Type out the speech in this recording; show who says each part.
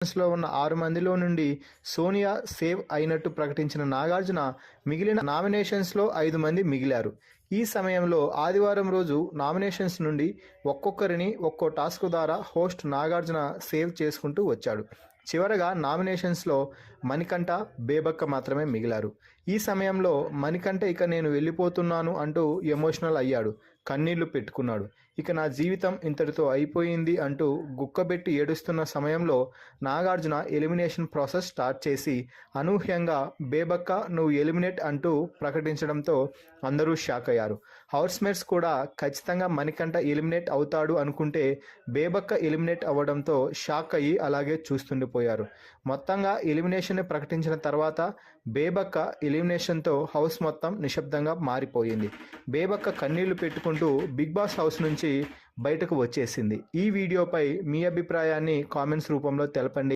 Speaker 1: లో ఉన్న 6 మందిలో నుండి సోనియా సేవ్ అయినట్టు ప్రకటించిన నాగార్జున మిగిలిన నామినేషన్స్లో 5 మంది మిగిలారు. ఈ సమయంలో ఆదివారం రోజు నామినేషన్స్ నుండి ఒక్కొక్కరిని ఒక్కో టాస్క్ ద్వారా హోస్ట్ నాగార్జున సేవ్ చేసుకుంటూ వచ్చాడు. చివరగా నామినేషన్స్లో మణికంఠ, బేబక్క మాత్రమే మిగిలారు. ఈ సమయంలో మణికంఠ ఇక నేను వెళ్ళిపోతున్నాను అంటూ ఎమోషనల్ అయ్యాడు. కన్నీళ్లు పెట్టుకున్నాడు. ఇక నా జీవితం ఇంతటితో అయిపోయింది అంటూ గుక్కబెట్టి ఏడుస్తున్న సమయంలో నాగార్జున ఎలిమినేషన్ ప్రాసెస్ స్టార్ట్ చేసి అనూహ్యంగా బేబక్క నువ్వు ఎలిమినేట్ అంటూ ప్రకటించడంతో అందరూ షాక్ అయ్యారు. హౌస్మేట్స్ కూడా ఖచ్చితంగా మణికంఠ ఎలిమినేట్ అవుతాడు అనుకుంటే బేబక్క ఎలిమినేట్ అవ్వడంతో షాక్ అయ్యి అలాగే చూస్తుండిపోయారు. మొత్తంగా ఎలిమినేషన్ ప్రకటించిన తర్వాత బేబక్క ఎలిమినేషన్తో హౌస్ మొత్తం నిశ్శబ్దంగా మారిపోయింది. బేబక్క కన్నీళ్లు పెట్టుకుంటూ బిగ్ బాస్ హౌస్ నుంచి బయటకు వచ్చేసింది. ఈ వీడియోపై మీ అభిప్రాయాన్ని కామెంట్స్ రూపంలో తెలపండి.